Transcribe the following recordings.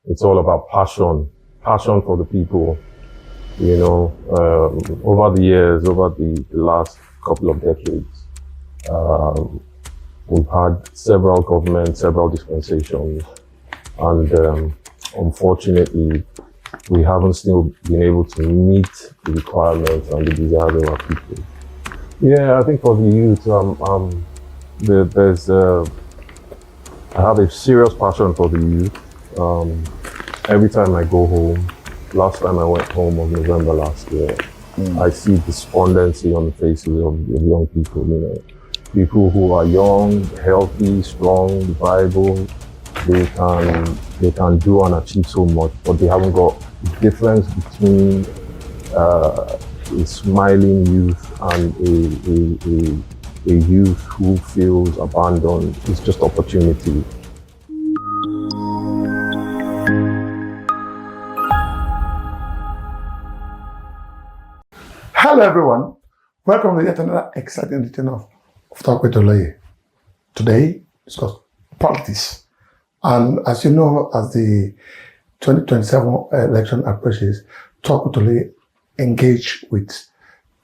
it's all about passion for the people. Over the years, over the last couple of decades, we've had several governments, several dispensations, and unfortunately, we haven't still been able to meet the requirements and the desires of our people. Yeah, I think for the youth, I have a serious passion for the youth. Every time I go home, last time I went home was November last year, I see despondency on the faces of young people, people who are young, healthy, strong, viable. They can do and achieve so much, but they haven't got the difference between a smiling youth and a youth who feels abandoned. It's just opportunity. Hello everyone, welcome to yet another exciting edition of Talk with Oloye. Today, discuss politics. And as you know, as the 2027 election approaches, Talk with Oloye engage with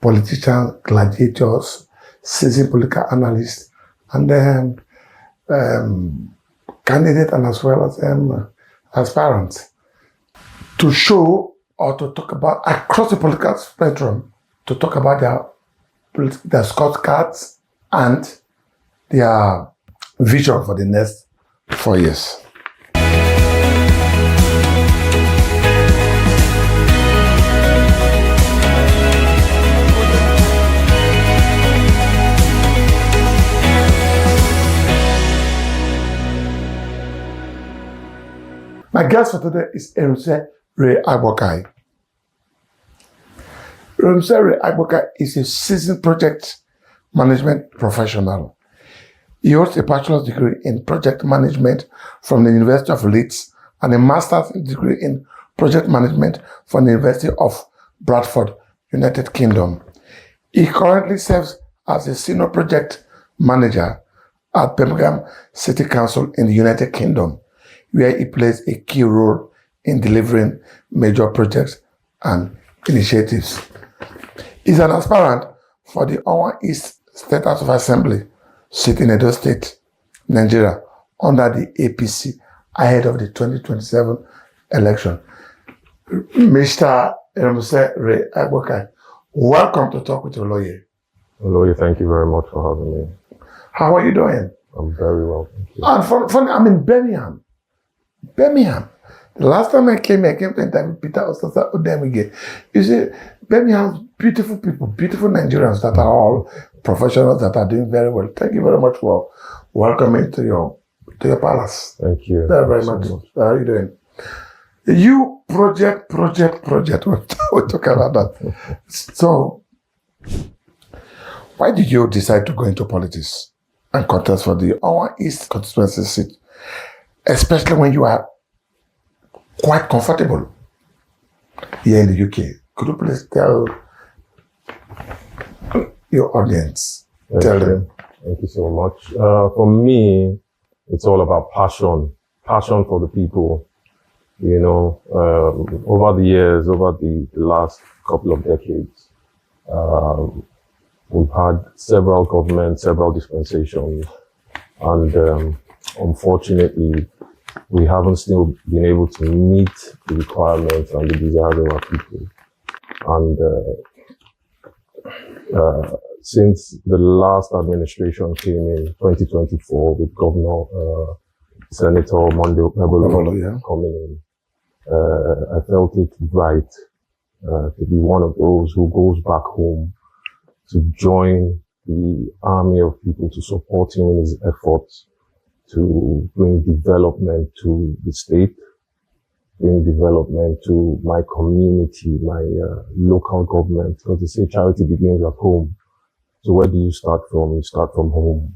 politicians, gladiators, seasoned political analysts, and then candidates and as well as aspirants to show or to talk about across the political spectrum, to talk about their scorecards and their vision for the next 4 years. My guest for today is Eromose Ray-Agbokhai. Eromose Ray-Agbokhai is a seasoned project management professional. He holds a bachelor's degree in project management from the University of Leeds and a master's degree in project management from the University of Bradford, United Kingdom. He currently serves as a senior project manager at Birmingham City Council in the United Kingdom, where he plays a key role in delivering major projects and initiatives. He's an aspirant for the Owan East State House of Assembly, sitting in Edo State, Nigeria, under the APC ahead of the 2027 election. Mr. Eromose Ray-Agbokhai, welcome to Talk with Oloye. Oloye, thank you very much for having me. How are you doing? I'm very well, thank you. And I'm in Birmingham. The last time I came to interview Peter Osasa. You see, Birmingham's beautiful people, beautiful Nigerians that are all professionals that are doing very well. Thank you very much for welcoming to your palace. Thank you. Very much. How are you doing? You project. We'll talk about that. So, why did you decide to go into politics and contest for the Owan East constituency seat, especially when you are quite comfortable here in the UK? Could you please tell your audience? Tell them. Thank you so much. For me, it's all about passion for the people. Over the years, over the last couple of decades, we've had several governments, several dispensations, and unfortunately, we haven't still been able to meet the requirements and the desires of our people. And since the last administration came in 2024 with Governor Senator Monday coming in, I felt it right to be one of those who goes back home to join the army of people to support him in his efforts to bring development to the state, bring development to my community, my local government, because they say charity begins at home. So where do you start from? You start from home.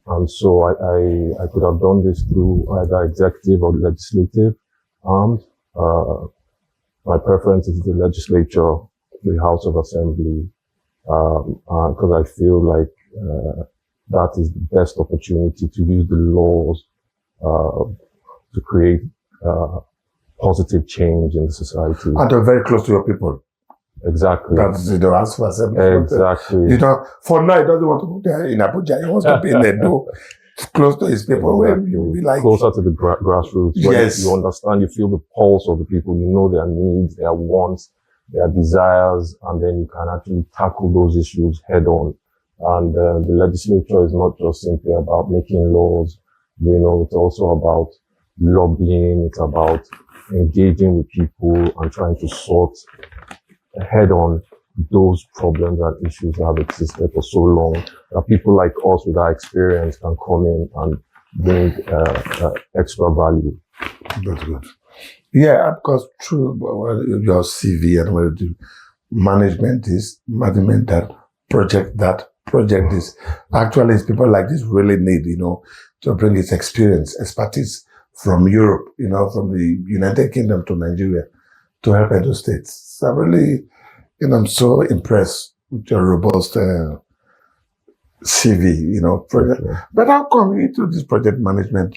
And so I could have done this through either executive or legislative arms. My preference is the legislature, the House of Assembly, because I feel like that is the best opportunity to use the laws to create positive change in the society. And they're very close to your people. Exactly. That's, as for exactly. For now, he doesn't want to go there in Abuja. He wants to be in Edo, close to his people. Exactly. Where be like, closer to the grassroots. Yes. You understand, you feel the pulse of the people, you know their needs, their wants, their desires, and then you can actually tackle those issues head on. And the legislature is not just simply about making laws, it's also about lobbying, it's about engaging with people and trying to sort head on those problems and issues that have existed for so long, that people like us with our experience can come in and bring extra value. That's good. Yeah, because through your CV and what you do, management that, project this. Actually, it's people like this really need, to bring its experience, expertise from Europe, from the United Kingdom to Nigeria to help Edo States. So really, I'm so impressed with your robust CV, project. Okay. But how come you do this project management,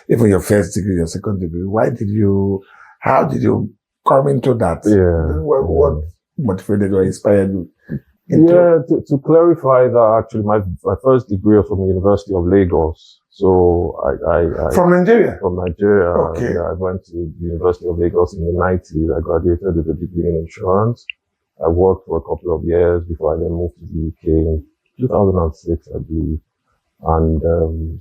even your first degree, your second degree? How did you come into that? Yeah. What motivated or inspired you? To clarify that, actually, my first degree was from the University of Lagos. So I from Nigeria? From Nigeria. Okay. I went to the University of Lagos in the 90s. I graduated with a degree in insurance. I worked for a couple of years before I then moved to the UK in 2006, I believe. And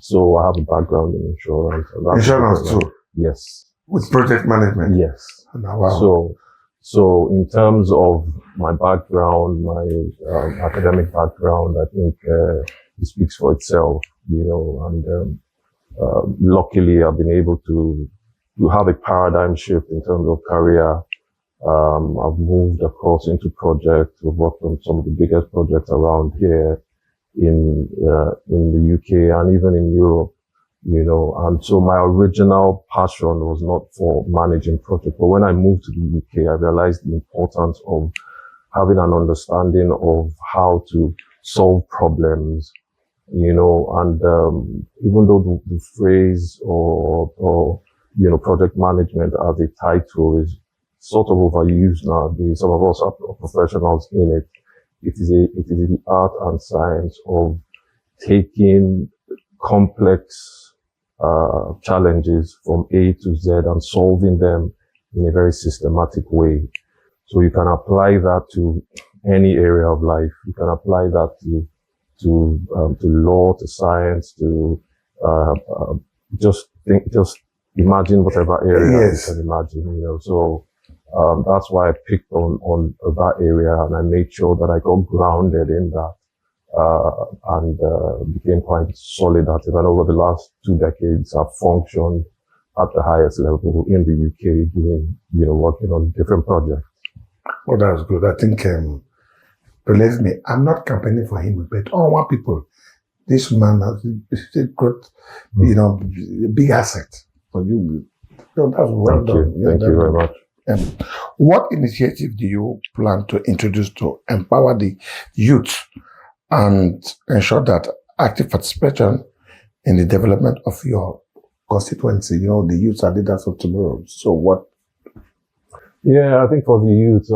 so I have a background in insurance. Insurance too? Yes. With project management? Yes. Oh, wow. So in terms of my background, my academic background, I think it speaks for itself, and luckily I've been able to have a paradigm shift in terms of career. I've moved across into projects. We've worked on some of the biggest projects around here in the UK and even in Europe, and so my original passion was not for managing projects. But when I moved to the UK, I realized the importance of having an understanding of how to solve problems, and even though the phrase or project management as a title is sort of overused nowadays, some of us are professionals in it. It is the art and science of taking complex challenges from A to Z and solving them in a very systematic way. So you can apply that to any area of life. You can apply that to law, to science, to just imagine whatever area you can imagine. So that's why I picked on that area, and I made sure that I got grounded in that. And became quite solid at it. And over the last 2 decades, I've functioned at the highest level in the UK, doing, working on different projects. Oh, that's good. I think, believe me, I'm not campaigning for him, but Owan people, this man has a good, big asset for you. So that's well done. Thank you very much. What initiative do you plan to introduce to empower the youth and ensure that active participation in the development of your constituency? The youth are leaders of tomorrow. So what? Yeah, I think for the youth,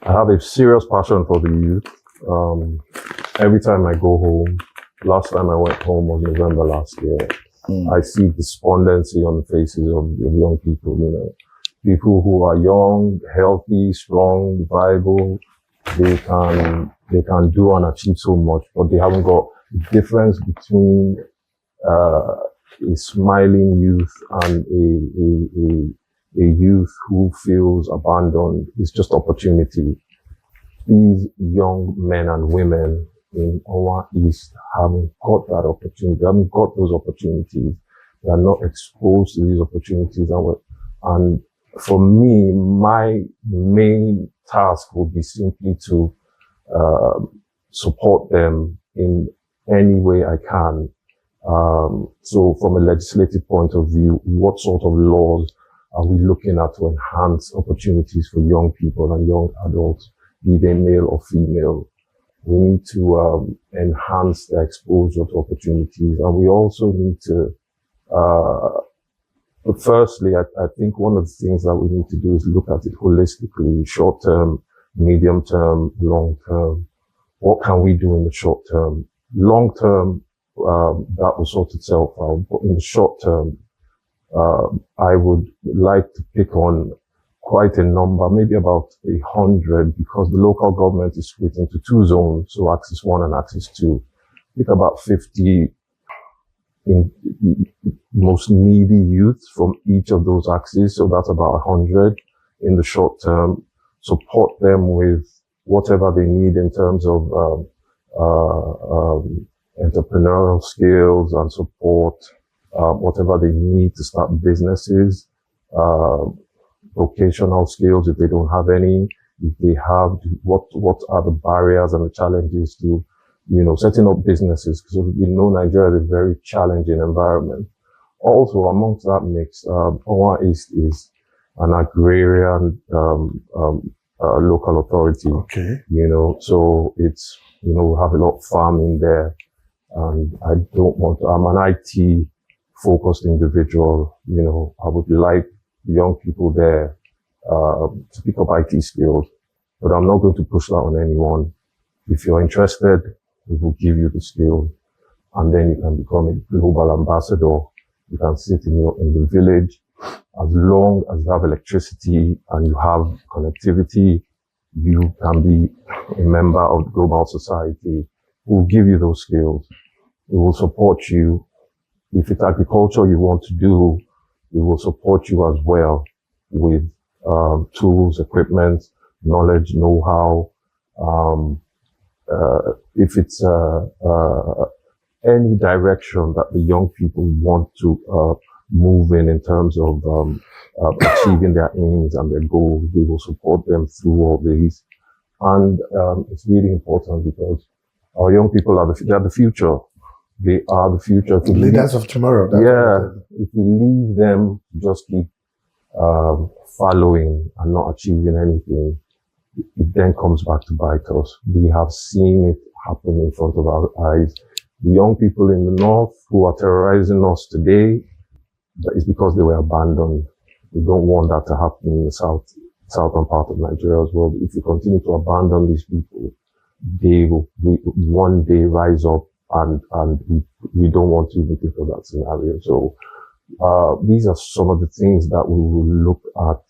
I have a serious passion for the youth. Every time I go home, last time I went home was November last year, I see despondency on the faces of young people, people who are young, healthy, strong, viable. They can do and achieve so much, but they haven't got the difference between a smiling youth and a youth who feels abandoned. It's just opportunity. These young men and women in Owan East haven't got that opportunity. They haven't got those opportunities. They are not exposed to these opportunities. And for me, my main task would be simply to support them in any way I can. So from a legislative point of view, what sort of laws are we looking at to enhance opportunities for young people and young adults, be they male or female? We need to enhance their exposure to opportunities, and we also need to. But firstly, I think one of the things that we need to do is look at it holistically: short term, medium term, long term. What can we do in the short term? Long term, that will sort itself out. But in the short term, I would like to pick on quite a number, maybe about 100, because the local government is split into 2 zones, so Axis 1 and Axis 2. Pick about 50 in most needy youth from each of those axes, so that's about 100 in the short term. Support them with whatever they need in terms of entrepreneurial skills and support, whatever they need to start businesses, vocational skills if they don't have any. If they have, what are the barriers and the challenges to, setting up businesses? Because we know Nigeria is a very challenging environment. Also, amongst that mix, Owan East is an agrarian local authority. Okay. So it's, we have a lot of farming there, and I don't want to, I'm an IT focused individual. I would like young people there to pick up IT skills, but I'm not going to push that on anyone. If you're interested, we will give you the skills, and then you can become a global ambassador. You can sit in the village. As long as you have electricity and you have connectivity, you can be a member of the global society. We'll give you those skills. We will support you. If it's agriculture you want to do, we will support you as well with tools, equipment, knowledge, know-how. If it's any direction that the young people want to move in terms of achieving their aims and their goals, we will support them through all these. And it's really important because our young people are the future. They are the future. The leaders of tomorrow. If we leave them to just keep following and not achieving anything, it then comes back to bite us. We have seen it happen in front of our eyes. The young people in the north who are terrorizing us today, that is because they were abandoned. We don't want that to happen in the southern part of Nigeria as well. If we continue to abandon these people, they will one day rise up, and we don't want to even think of that scenario. So these are some of the things that we will look at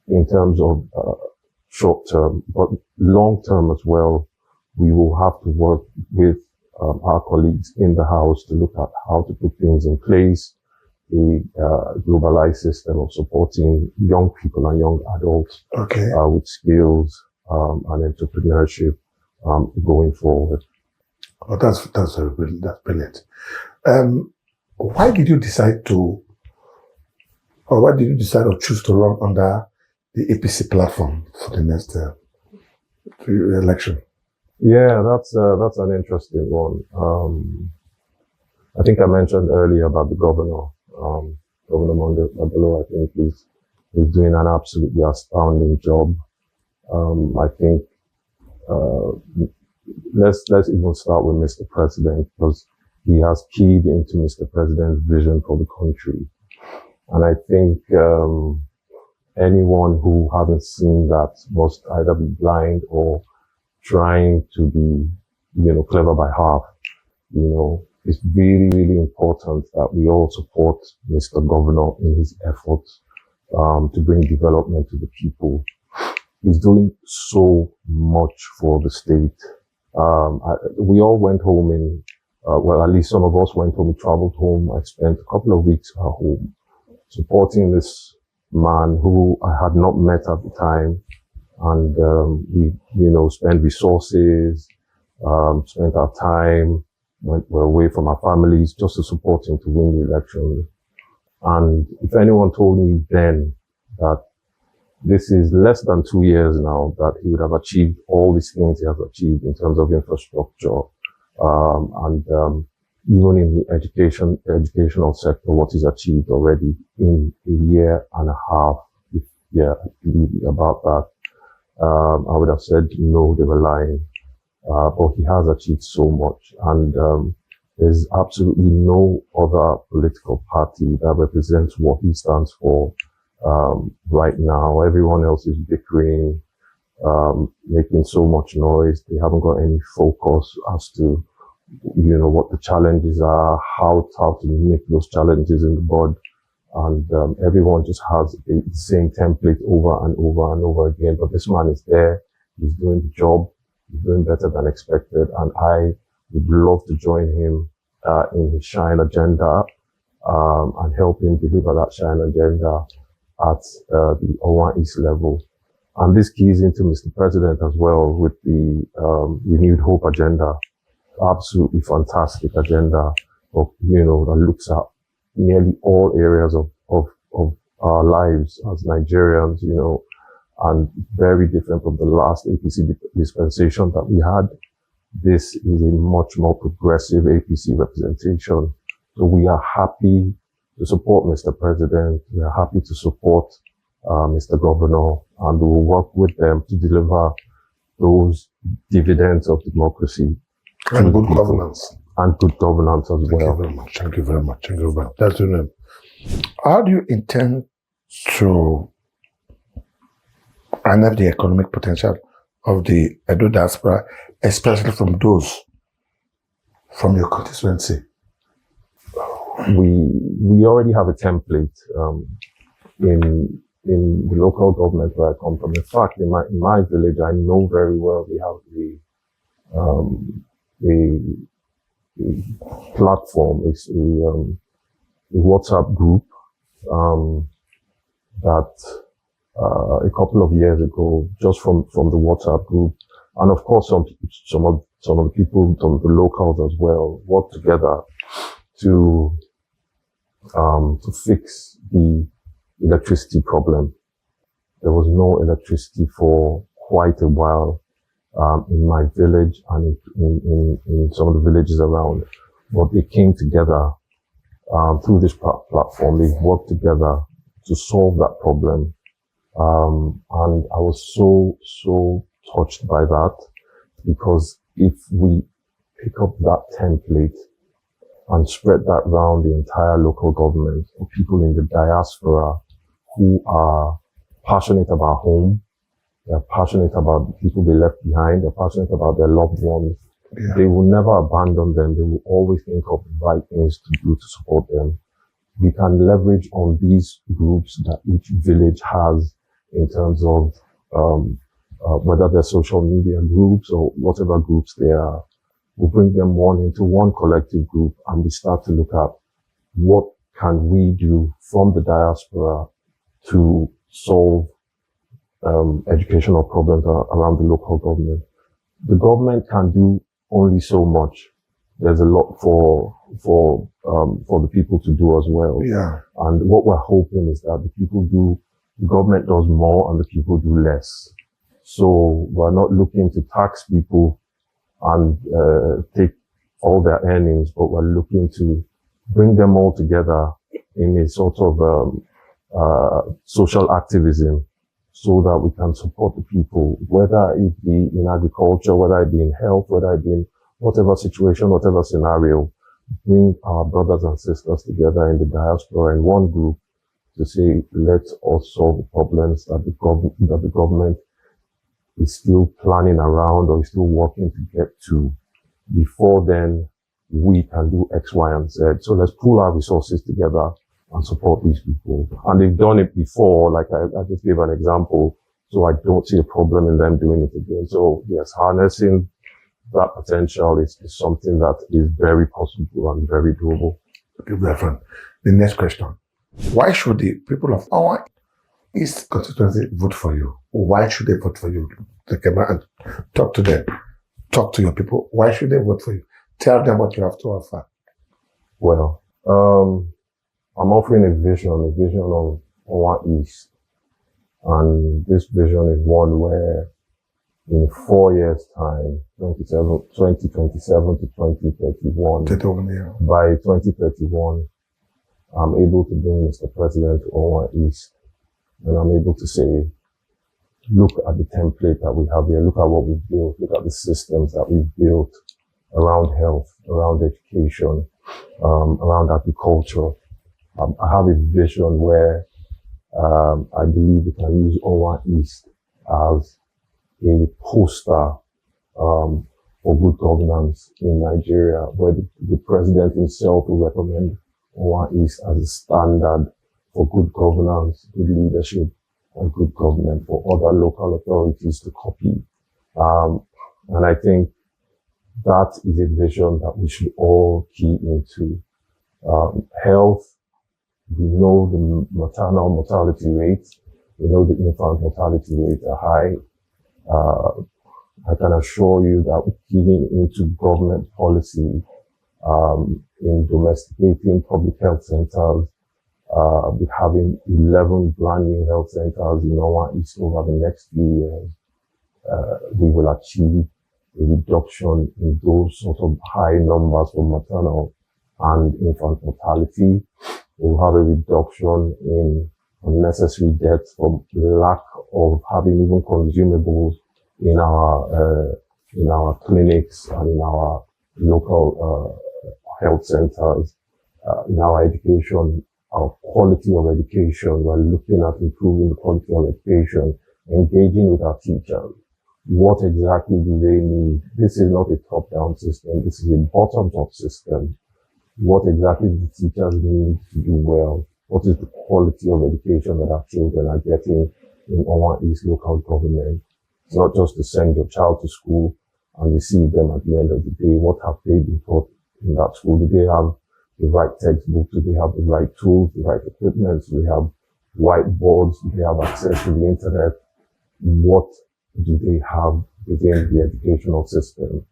in terms of short term, but long term as well. We will have to work with our colleagues in the House to look at how to put things in place, a globalized system of supporting young people and young adults with skills and entrepreneurship going forward. Oh, that's brilliant. Why did you decide to choose to run under the APC platform for the next election? Yeah, that's an interesting one. I think I mentioned earlier about the governor, Governor Monday Abelo. I think he's doing an absolutely astounding job. I think let's even start with Mr. President, because he has keyed into Mr. President's vision for the country, and I think anyone who hasn't seen that must either be blind or trying to be, clever by half. It's really, really important that we all support Mr. Governor in his efforts to bring development to the people. He's doing so much for the state. We all went home at least some of us went home, we traveled home. I spent a couple of weeks at home supporting this man who I had not met at the time. And we, spent resources, spent our time, were away from our families just to support him to win the election. And if anyone told me then that this is less than 2 years now that he would have achieved all these things he has achieved in terms of infrastructure, and even in the educational sector, what he's achieved already in a year and a half, I believe about that. I would have said no, they were lying. But he has achieved so much, and there's absolutely no other political party that represents what he stands for right now. Everyone else is bickering, making so much noise. They haven't got any focus as to, what the challenges are, how to nip those challenges in the bud. And everyone just has the same template over and over and over again. But this man is there. He's doing the job. He's doing better than expected. And I would love to join him in his Shine agenda and help him deliver that Shine agenda at the Owan East level. And this keys into Mr. President as well with the Renewed Hope agenda. Absolutely fantastic agenda of, that looks at nearly all areas of our lives as Nigerians, and very different from the last APC dispensation that we had. This is a much more progressive APC representation. So we are happy to support Mr. President. We are happy to support Mr. Governor, and we will work with them to deliver those dividends of democracy. And good governance. And good governance as well. Thank you very much. Thank you very much. Thank you very much. That's the name. How do you intend to harness the economic potential of the Edo diaspora, especially from those from your constituency? We already have a template in the local government where I come from. In fact, in my village, I know very well we have the platform. It's a WhatsApp group that a couple of years ago, just from the WhatsApp group, and of course some of the people, some of the locals as well, worked together to fix the electricity problem. There was no electricity for quite a while in my village and in some of the villages around. But they came together through this platform. They worked together to solve that problem. And I was so touched by that, because if we pick up that template and spread that around the entire local government, or people in the diaspora who are passionate about home, they're passionate about the people they left behind, they're passionate about their loved ones, they will never abandon them. They will always think of the right things to do to support them. We can leverage on these groups that each village has in terms of whether they're social media groups or whatever groups they are. We bring them into one collective group, and we start to look at what can we do from the diaspora to solve educational problems around the local government. The government can do only so much. There's a lot for the people to do as well. Yeah. And what we're hoping is that the government does more and the people do less. So we're not looking to tax people and take all their earnings, but we're looking to bring them all together in a sort of social activism, so that we can support the people, whether it be in agriculture, whether it be in health, whether it be in whatever situation, whatever scenario. Bring our brothers and sisters together in the diaspora in one group to say, let us solve the problems that the government is still planning around or is still working to get to. Before then, we can do X, Y, and Z. So let's pool our resources together and support these people. And they've done it before, like I just gave an example, so I don't see a problem in them doing it again. So yes, harnessing that potential is something that is very possible and very doable. Okay, my friend. The next question. Why should the people of our East constituency vote for you? Why should they vote for you? Take a and talk to them. Talk to your people. Why should they vote for you? Tell them what you have to offer. Well, I'm offering a vision of our East. And this vision is one where in 4 years' time, 2027 to 2031, by 2031, I'm able to bring Mr. President to our East. And I'm able to say, look at the template that we have here, look at what we've built, look at the systems that we've built around health, around education, around agriculture. I have a vision where I believe we can use Owan East as a poster for good governance in Nigeria, where the president himself will recommend Owan East as a standard for good governance, good leadership, and good government for other local authorities to copy. And I think that is a vision that we should all key into. Health, we know the maternal mortality rates, we know the infant mortality rates are high. I can assure you that keying into government policy in domesticating public health centers, with having 11 brand new health centers in Owan East over the next few years, we will achieve a reduction in those sort of high numbers for maternal and infant mortality. We'll have a reduction in unnecessary deaths from lack of having even consumables in our clinics and in our local health centers, in our education, our quality of education. We're looking at improving the quality of education, engaging with our teachers. What exactly do they need? This is not a top-down system. This is a bottom-up system. What exactly do the teachers need to do well? What is the quality of education that our children are getting in Owan East local government? It's not just to send your child to school and receive them at the end of the day. What have they been taught in that school? Do they have the right textbooks? Do they have the right tools, the right equipment? Do they have whiteboards? Do they have access to the internet? What do they have within the educational system?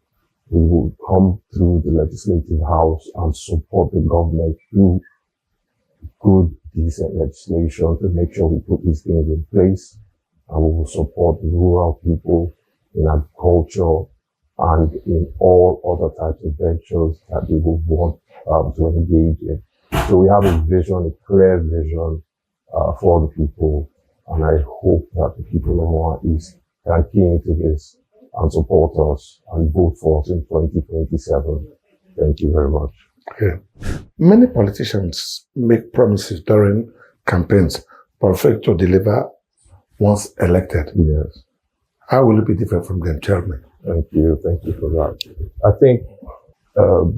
We will come through the legislative house and support the government through good, decent legislation to make sure we put these things in place. And we will support the rural people in agriculture and in all other types of ventures that they will want to engage in. So we have a vision, a clear vision for the people. And I hope that the people of Owan East can key into this and support us and vote for us in 2027. Thank you very much. Okay. Many politicians make promises during campaigns, but fail to deliver once elected. Yes. How will it be different from them? Tell me. Thank you. Thank you for that. I think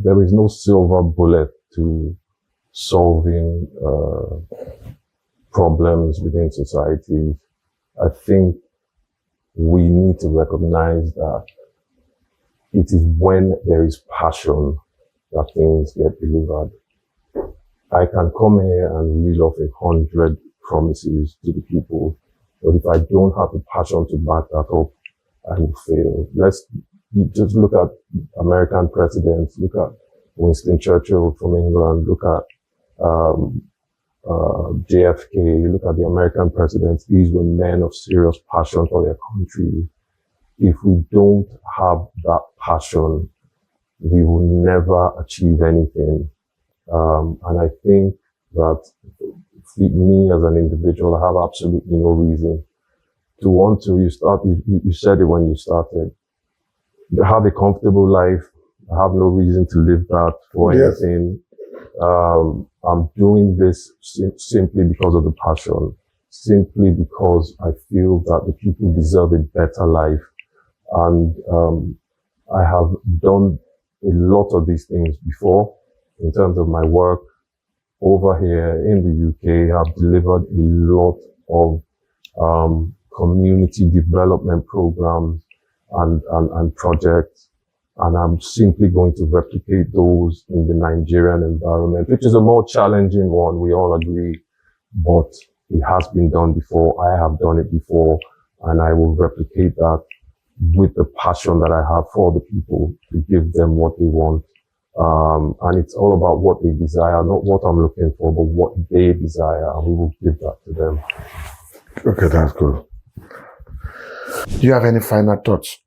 there is no silver bullet to solving problems within society. I think we need to recognize that it is when there is passion that things get delivered. I can come here and reel off 100 promises to the people, but if I don't have the passion to back that up, I will fail. You just look at American presidents, look at Winston Churchill from England, look at JFK, look at the American presidents. These were men of serious passion for their country. If we don't have that passion, we will never achieve anything. And I think that me as an individual, I have absolutely no reason to want to. You said it when you started. Have a comfortable life. I have no reason to live that for anything. I'm doing this simply because of the passion, simply because I feel that the people deserve a better life. And I have done a lot of these things before in terms of my work over here in the UK. I've delivered a lot of community development programs and projects. And I'm simply going to replicate those in the Nigerian environment, which is a more challenging one, we all agree, but it has been done before. I have done it before, and I will replicate that with the passion that I have for the people to give them what they want. And it's all about what they desire, not what I'm looking for, but what they desire, and we will give that to them. Okay, that's good. Do you have any final thoughts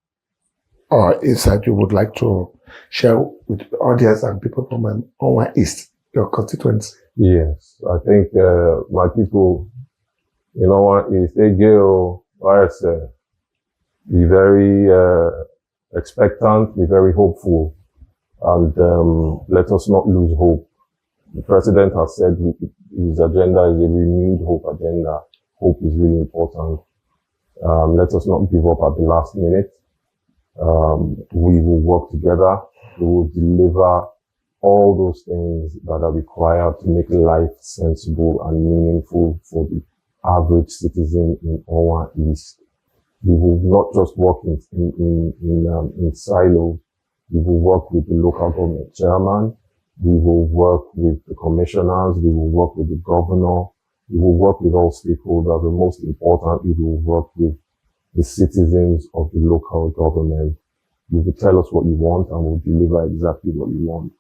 or insight you would like to share with the audience and people from Owan East, your constituency? Yes, I think my people in Owan East, they go like I said, be very expectant, be very hopeful, and let us not lose hope. The president has said his agenda is a renewed hope agenda. Hope is really important. Let us not give up at the last minute. We will work together. We will deliver all those things that are required to make life sensible and meaningful for the average citizen in Owan East. We will not just work in silos. We will work with the local government chairman. We will work with the commissioners. We will work with the governor. We will work with all stakeholders. And most importantly, we will work with the citizens of the local government. You will tell us what you want and we'll deliver exactly what you want.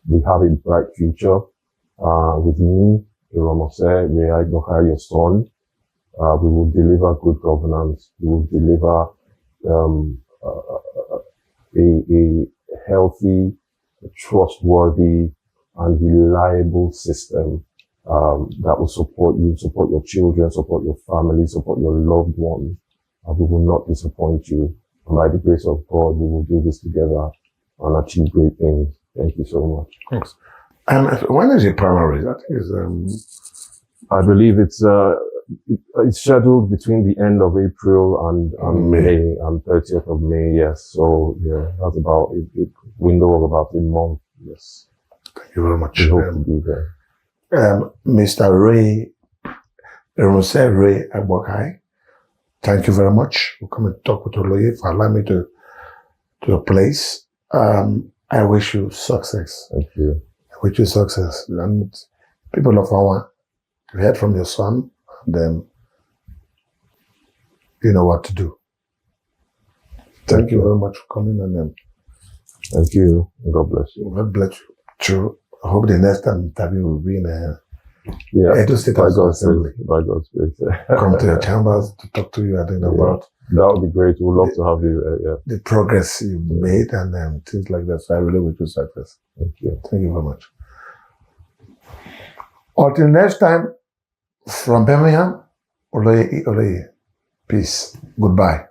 We have a bright future, with me, Eromose Ray-Agbokhai, your son. We will deliver good governance. We will deliver, a healthy, trustworthy, and reliable system, that will support you, support your children, support your family, support your loved ones. And we will not disappoint you. And by the grace of God, we will do this together and achieve great things. Thank you so much. Thanks. And when is the primary? I think it's, I believe it's scheduled between the end of April and May, and 30th of May, yes. So, yeah, that's about a window of about a month, yes. Thank you very much. We hope to be there. Mr. Eromose Ray-Agbokhai, thank you very much for coming to talk with Oloye, for allowing me to your place. I wish you success. Thank you. I wish you success. And people of Owan, you heard from your son, and then you know what to do. Thank you very much for coming, and then thank you. God bless you. God bless you. True. I hope the next time interview will be in Edo State by House God's Assembly. grace. By God's grace. Come to your chambers to talk to you, I think, about that would be great. We'd love to have you. the progress you've made and things like that. So I really wish you success. Thank you. Thank you very much. Until next time, from Birmingham, Oloye. Peace. Goodbye.